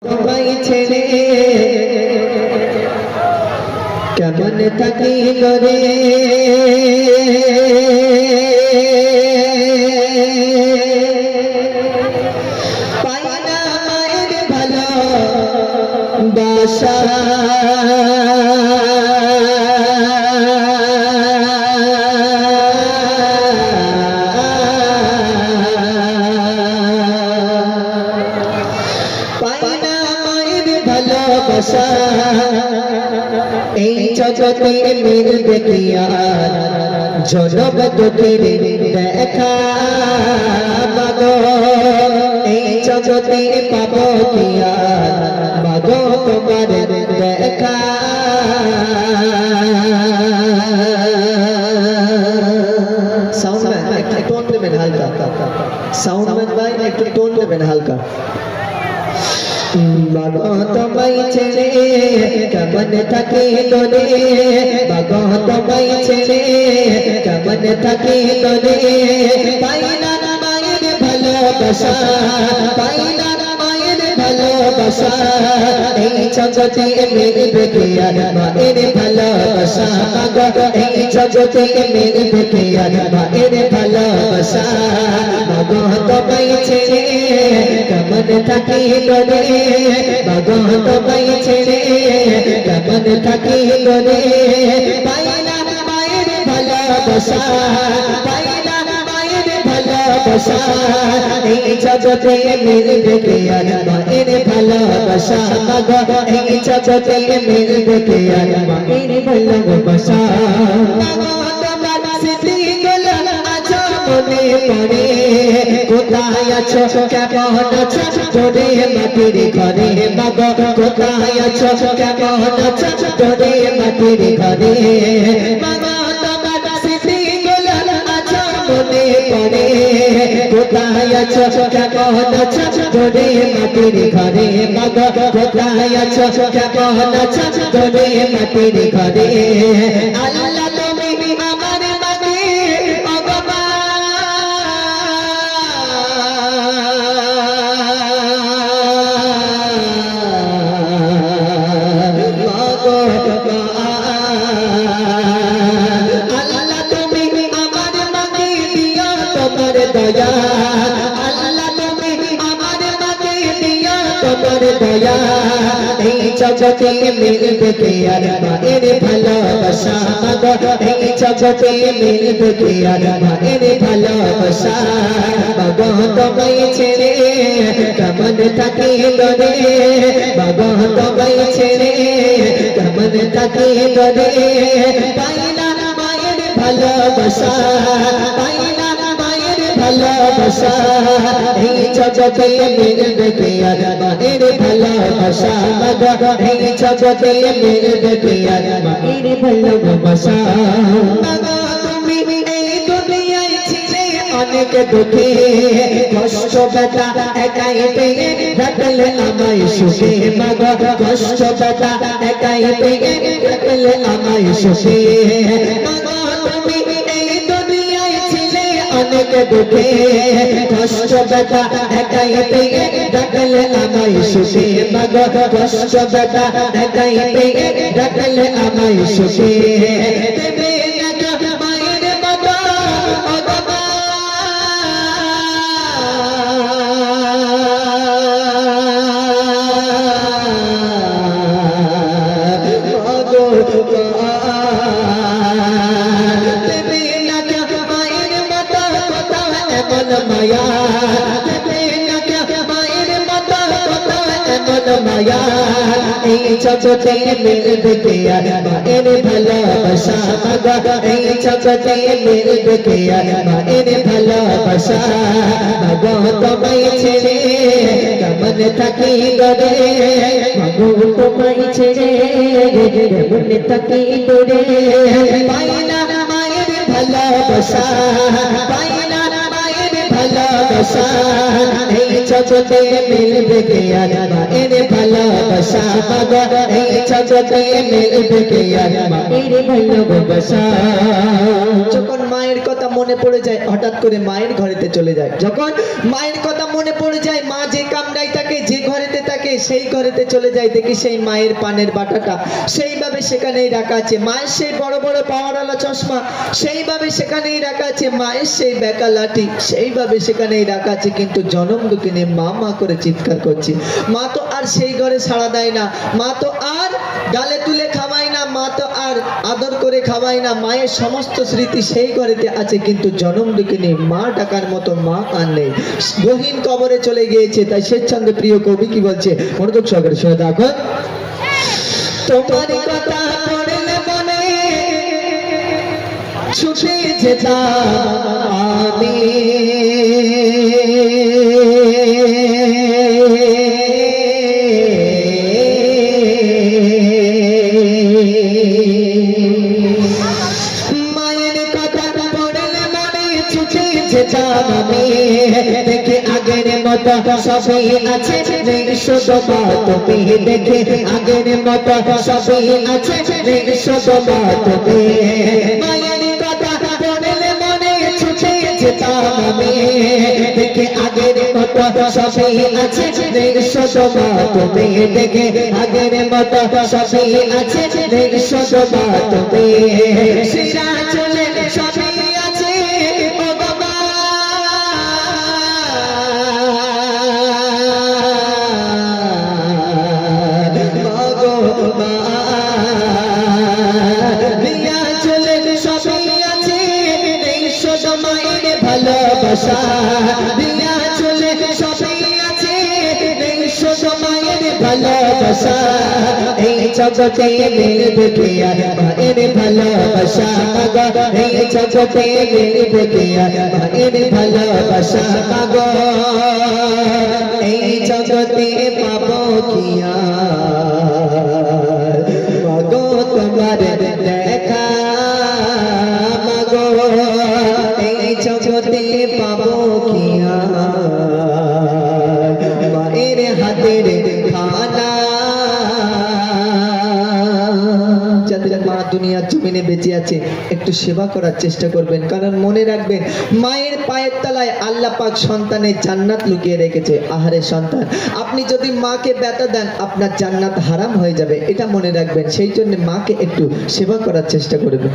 তোমায় ছেড়ে কেমন থাকি করে পাই না মায়ের ভালো বাসা এই জগতে মিলবে কি আর জনম দুটির দেখা মাগো এই জগতে পাবো কি আর মাগো তোমার দেখা সাউন্ড ম্যান একটু টোন দেবেন হালকা সাউন্ড ম্যান ভাই একটু টোন দেবেন হালকা বাবা তোমায় ছেড়ে কেমন থাকি তোরে বাবা তোমায় ছেড়ে কেমন থাকি তোরে পাই না মায়ের ভালোবাসা পাই না মায়ের ভালোবাসা এই জগতে মিলবে কি আর মায়ের ভালোবাসা এই জগতে মিলবে কি আর মায়ের ভালোবাসা বাবা তোমায় ছেড়ে কেমন থাকি তোরে বাবা তোমায় ছেড়ে কেমন থাকি তোরে পাই না মায়ের ভালোবাসা পাই না মায়ের ভালোবাসা এই জগতে মিলবে কি আর মায়ের ভালোবাসা এই জগতে মিলবে কি আর মায়ের ভালোবাসা মনে পড়ে কোথায় আছো কেমন আছো তোরে মাটির ঘরে বাবা কোথায় আছো কেমন আছো তোরে মাটির ঘরে বাবা তোমার স্মৃতিগুলো আছো মনে পড়ে কোথায় আছো কেমন আছো তোরে মাটির ঘরে বাবা কোথায় আছো কেমন আছো তোরে মাটির ঘরে আল্লাহ তুমি আমার আল্লাহ তুমি আমার মাকে দিও তোমার দয়া আল্লাহ তুমি আমার মাকে দিও তোমার দয়া এই জগতে মিলবে কি আর মায়ের ভালোবাসা এই জগতে মিলবে কি আর মায়ের ভালোবাসা বাবা তোমায় ছেড়ে কেমন থাকি তোরে বাবা তোমায় ছেড়ে কেমন থাকি তোরে পাই না মায়ের ভালোবাসা পাই না মায়ের ভালোবাসা এই জগতে মিলবে কি আর মায়ের ভালোবাসা এই জগতে মিলবে কি আর মায়ের ভালোবাসা তুমি এই দুনিয়ায় ছিলে অনেক দুঃখে কষ্ট ব্যথা একাই পেয়ে রাখলে আমায় সুখে মাগো কষ্ট ব্যথা একাই পেয়ে রাখলে আমায় সুখে মাগো তুমি এই দুনিয়ায় ছিলে অনেক দুঃখে কষ্ট ব্যথা একাই পেয়ে রাখলে আমায় সুখে মাগো কষ্ট ব্যথা একাই পেয়ে রাখলে আমায় সুখে মায়া মায়ের মতো এমন মায়া এই জগতে মিলবে কি আর মায়ের ভালোবাসা এই জগতে মিলবে কি আর মায়ের ভালোবাসা বাবা তোমায় ছেড়ে কেমন থাকি তোরে বাবু তোমায় ছেড়ে কেমন থাকি তোরে পাই না মায়ের ভালোবাসা পাই না ভালোবাসা এই জগতে মিলবে কি আর মায়ের ভালোবাসা এই জগতে মিলবে কে আর মায়ের ভালোবাসা। যখন মায়ের কথা মনে পড়ে যায় হঠাৎ করে মায়ের ঘরেতে চলে যায়, যখন মায়ের কথা মনে পড়ে যায় মা যে কামরায় থাকে যে ঘরেতে থাকে সেই ঘরেতে চলে যায়, দেখি সেই মায়ের পানের বাটাটা সেইভাবে সেখানেই রাখা আছে, মায়ের সেই বড় বড় পাওয়ারওয়ালা চশমা সেইভাবে সেখানেই রাখা আছে, মায়ের সেই বেকা লাঠি সেইভাবে সেখানেই রাখা আছে, কিন্তু জনম দুঃখিনী মা মা করে চিৎকার করছে। মা তো আর সেই ঘরে সাড়া দেয় না, মা তো আর গালে তুলে খাওয়ায় না, মা তো আর আদর করে খাওয়ায় না, মায়ের সমস্ত স্মৃতি সেই ঘরেতে আছে, কিন্তু জনম দুঃখিনী মা ডাকার মতো মা আর নেই, গহীন কবরে চলে গিয়েছে। তাই স্বেচ্ছন্দে প্রিয় কবি কি বলছে, মনোযোগ সহকারে শুনে দেখো। তোমার কথা পড়লে মনে ছুটে যেতাম আমি, মায়ের কথা পড়লে মনে ছুটে যেতাম আমি, দেখে আগের মতো সবই আছে নেই শুধু মা তুমি, দেখে আগের মতো সবই আছে নেই শুধু মা তুমি, মায়ের কথা পড়লে মনে ছুটে যেতাম আমি, দেখে আগের মতো সবই আছে নেই শুধু মা তুমি, দেখে আগের মতো সবই আছে নেই শুধু মা তুমি, শিরা চলে সবই আছে ও বাবা, মাগো মা দিয়া চলে সবই আছে নেই শুধু মায়ের ভালোবাসা, দিয়া চলে সবই আছে নেই শুধু মায়ের ভালোবাসা, এই জগতে মিলবে কে আর মায়ের ভালোবাসা, এই জগতে মিলবে কে আর মায়ের ভালোবাসা, এই জগতে পাবো কি আর মাগো তোমার দেখা, মাগো এই জগতে পাবো কি আর মায়ের হাতের খানা। যাদের মা দুনিয়ার জমিনে বেঁচে আছে একটু সেবা করার চেষ্টা করবেন, কারণ মনে রাখবেন মায়ের পায়ের তলায় আল্লাহ পাক সন্তানের জান্নাত লুকিয়ে রেখেছে। আহারে সন্তান, আপনি যদি মাকে ব্যথা দেন আপনার জান্নাত হারাম হয়ে যাবে, এটা মনে রাখবেন, সেই জন্য মাকে একটু সেবা করার চেষ্টা করবেন।